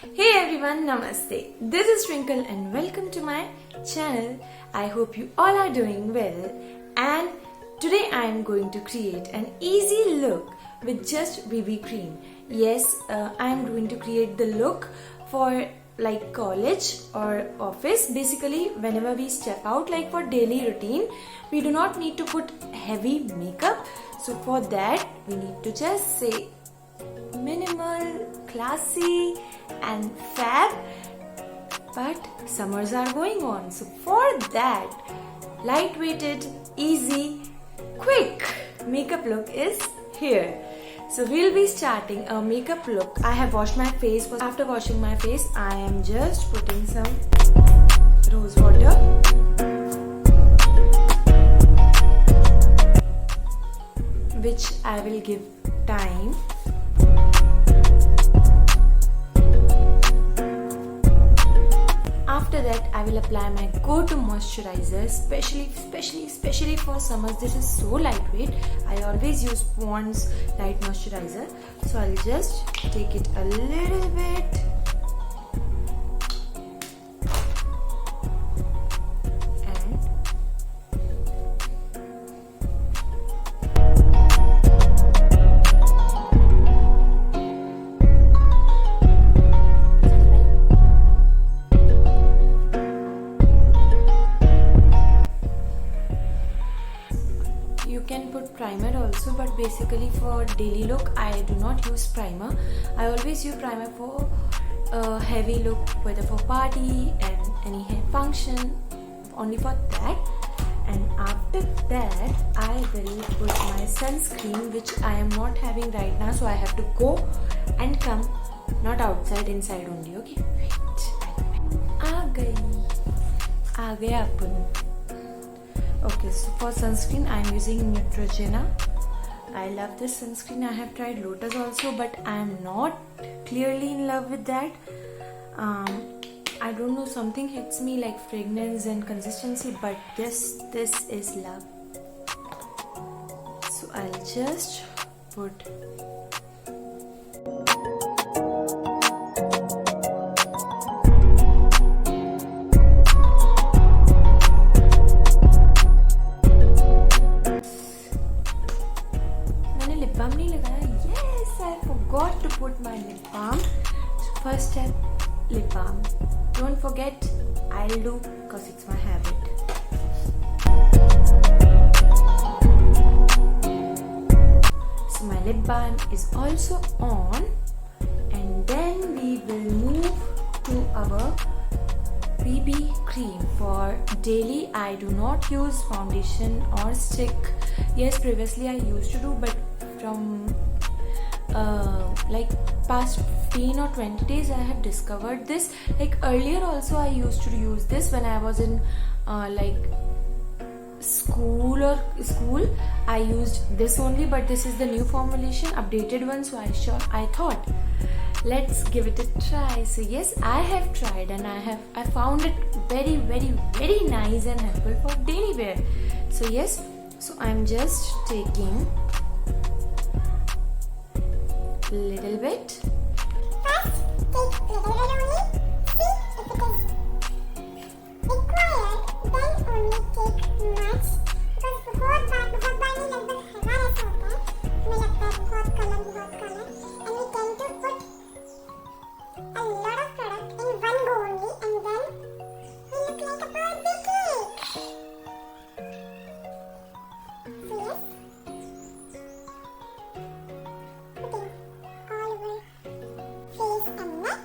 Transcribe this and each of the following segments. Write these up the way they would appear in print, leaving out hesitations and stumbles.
Hey everyone, Namaste. This is Twinkle and welcome to my channel. I hope you all are doing well. And today I am going to create an easy look with just BB cream. Yes, I am going to create the look for like college or office. Basically, whenever we step out like for daily routine, we do not need to put heavy makeup. So for that, we need to just say minimal, classy and fab, but summers are going on, so for that lightweighted, easy, quick makeup look is here. So we'll be starting a makeup look. I have washed my face. After washing my face, I am just putting some rose water, which I will give time. After that, I will apply my go-to moisturizer, especially for summers. This is so lightweight. I always use Pond's light moisturizer. So I'll just take it a little bit. You can put primer also, but basically for daily look I do not use primer. I always use primer for a heavy look, whether for party and any function, only for that. And after that I will put my sunscreen, which I am not having right now, so I have to go and come, not outside, inside only. Okay, wait. आ गए अपन. Okay, so for sunscreen I am using Neutrogena. I love this sunscreen. I have tried Lotus also, but I am not clearly in love with that. I don't know, something hits me like fragrance and consistency, but this is love. So I'll just put to put my lip balm. So first step, lip balm. Don't forget, I'll do because it's my habit. So my lip balm is also on, and then we will move to our BB cream. For daily I do not use foundation or stick. Yes, previously I used to do, but from like past 15 or 20 days I have discovered this. Like earlier also I used to use this when I was in like school I used this only, but this is the new formulation, updated one, so I thought let's give it a try. So yes, I have tried and I found it very nice and helpful for daily wear. So yes, so I'm just taking little bit. First, take little bit only. See if it is required. Then only take much. Because बहुत बार नहीं लगभग हज़ार ऐसा होता है. हमें लगता है बहुत color. And we tend to put a lot of product in one go only, and then we look like a birthday cake. So yes. Putting all over face and neck.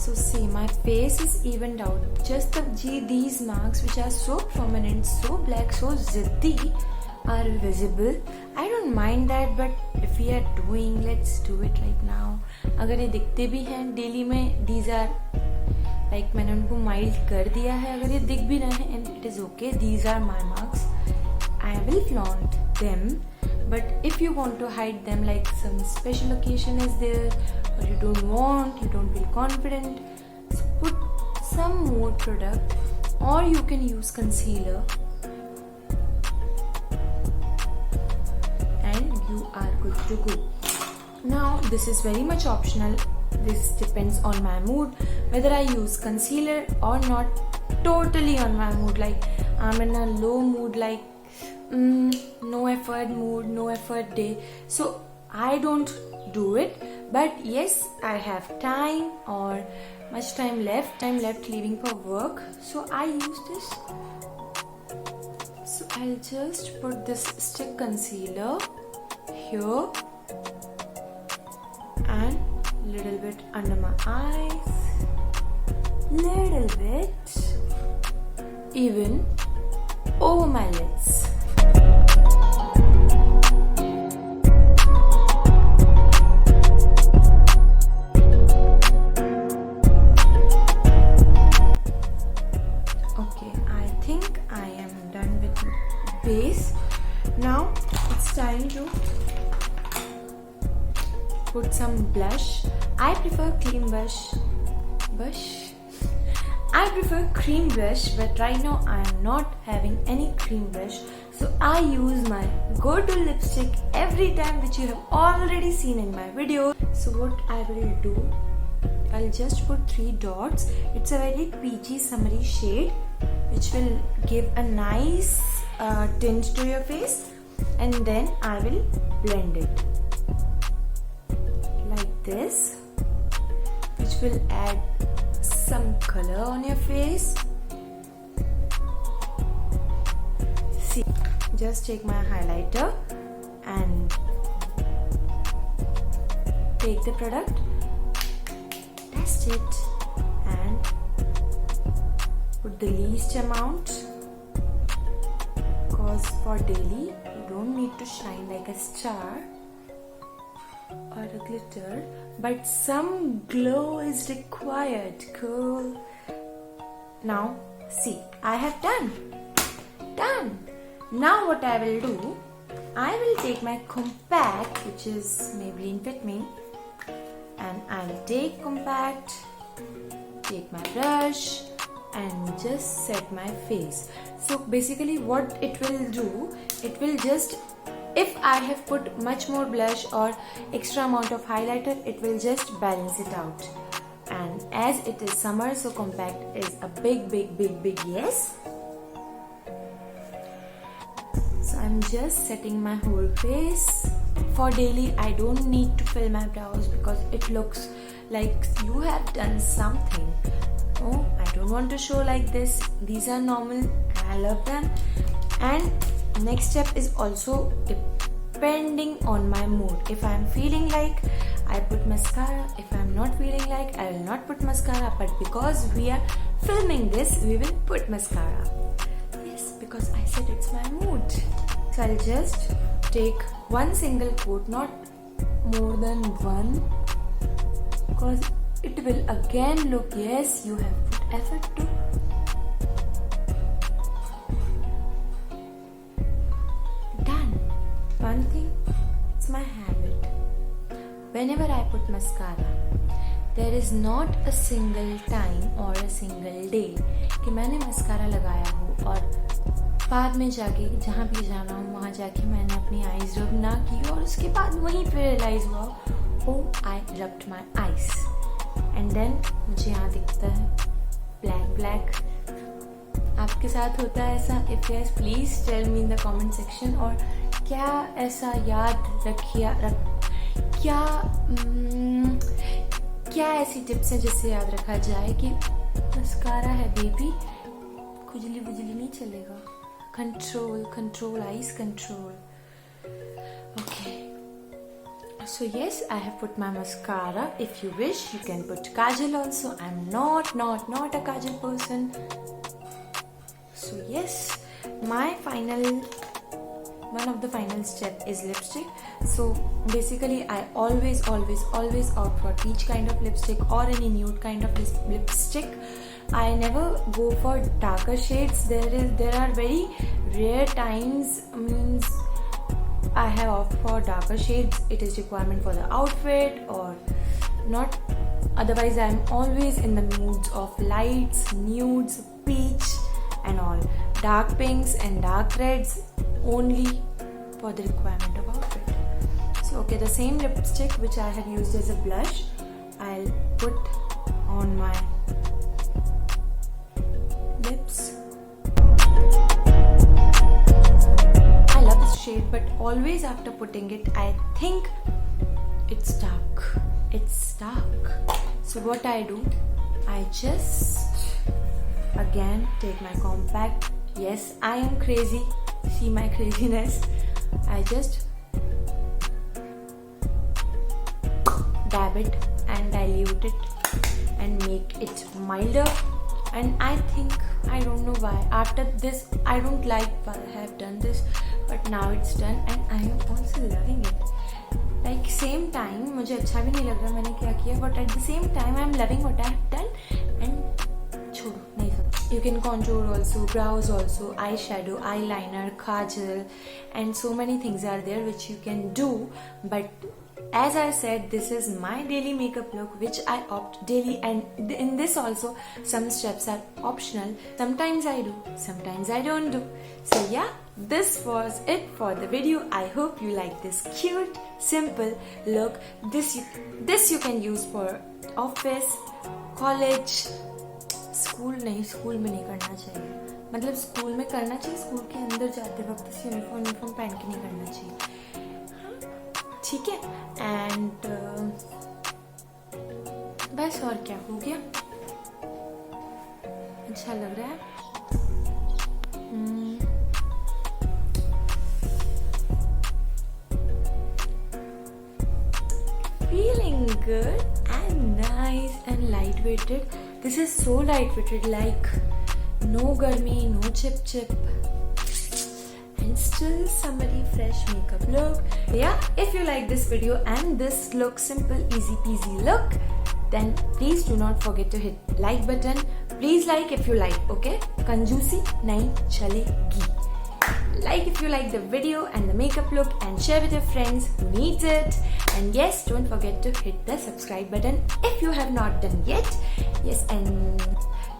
So see, my face is evened out. Just these marks which are so prominent, so black, so ziddy are visible. I don't mind that, but if we are doing, let's do it right now. अगर ये दिखते भी हैं daily में, these are like मैंने उनको mild कर दिया है. अगर ये दिख भी रहे हैं, and it is okay. These are my marks. I will flaunt them. But if you want to hide them, like some special occasion is there, or you don't feel confident, so put some more product, or you can use concealer, and you are good to go. Now this is very much optional. This depends on my mood, whether I use concealer or not. Totally on my mood. Like I'm in a low mood, like no effort mood, no effort day, so I don't do it. But yes, I have time or much time left leaving for work, so I use this. So I'll just put this stick concealer here and little bit under my eyes, little bit even over my lids. Base. Now it's time to put some blush. I prefer cream blush. I prefer cream blush, but right now I am not having any cream blush, so I use my go-to lipstick every time, which you have already seen in my video. So what I will do, I'll just put 3 dots. It's a very peachy summery shade, which will give a nice tint to your face, and then I will blend it like this, which will add some color on your face. See, just take my highlighter and take the product, test it, and put the least amount. Because for daily, you don't need to shine like a star or a glitter, but some glow is required. Cool. Now see, I have done. Now what I will do, I will take my compact, which is Maybelline Fit Me, and I'll take compact, take my brush, and just set my face. So basically what it will do, it will just, if I have put much more blush or extra amount of highlighter, it will just balance it out. And as it is summer, so compact is a big yes. So I'm just setting my whole face. For daily, I don't need to fill my brows because it looks like you have done something. Oh, I don't want to show like this. These are normal and I love them. And next step is also depending on my mood. If I'm feeling like, I put mascara. If I'm not feeling like, I will not put mascara. But because we are filming this, we will put mascara. Yes, because I said it's my mood. So I'll just take one single coat, not more than one, because it will again look, yes, you have put effort to. Done. One thing, it's my habit. Whenever I put mascara, there is not a single time or a single day कि मैंने mascara लगाया हो और बाद में जाके जहाँ भी जाना हो वहाँ जाके मैंने अपनी आईज रब ना की और उसके बाद वहीं पे रियलाइज हुआ, oh I rubbed my eyes and then मुझे यहाँ दिखता है black. आपके साथ होता है ऐसा? If yes, please tell me in the comment section. और क्या ऐसा याद रखिए, क्या ऐसी टिप्स है जिससे याद रखा जाए कि मस्कारा है बेबी, खुजली बुजली नहीं चलेगा. Control, eyes control. Okay. So yes, I have put my mascara. If you wish, you can put kajal also. I'm not a kajal person. So yes, one of the final step is lipstick. So basically I always opt for peach kind of lipstick or any nude kind of lipstick. I never go for darker shades. There are very rare times, means I have opted for darker shades. It is requirement for the outfit or not. Otherwise, I am always in the moods of lights, nudes, peach and all. Dark pinks and dark reds only for the requirement of outfit. So okay, the same lipstick which I had used as a blush, I'll put on my lips. Shade, but always after putting it I think it's dark. So what I do, I just again take my compact. Yes, I am crazy, see my craziness. I just dab it and dilute it and make it milder. And I think, I don't know why, after this I don't like why I have done this, but now it's done and I am also loving it. Like same time मुझे अच्छा भी नहीं लग रहा मैंने क्या किया, but at the same time I am loving what I have done. And छोड़ो, नहीं सब. You can contour also, brows also, eyeshadow, eyeliner, kajal, and so many things are there which you can do. But as I said, this is my daily makeup look which I opt daily, and in this also some steps are optional. Sometimes I do, sometimes I don't do. So yeah, this was it for the video. I hope you like this cute, simple look. This you can use for office, college, school नहीं, school में नहीं करना चाहिए. मतलब school में करना चाहिए, school के अंदर जाते वक्त यूनिफॉर्म पहन के नहीं करना चाहिए. ठीक है. एंड बस और क्या हो गया. अच्छा लग रहा है. Feeling good and nice and light-weighted. This is so light-weighted, like no garmi, no chip, and still somebody fresh makeup look. Yeah, if you like this video and this look, simple, easy peasy look, then please do not forget to hit like button. Please like if you like, okay? Kanjoosi nahi chalegi. Like if you like the video and the makeup look, and share with your friends who needs it. And yes, don't forget to hit the subscribe button if you have not done yet. Yes, and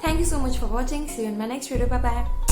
thank you so much for watching. See you in my next video. Bye bye.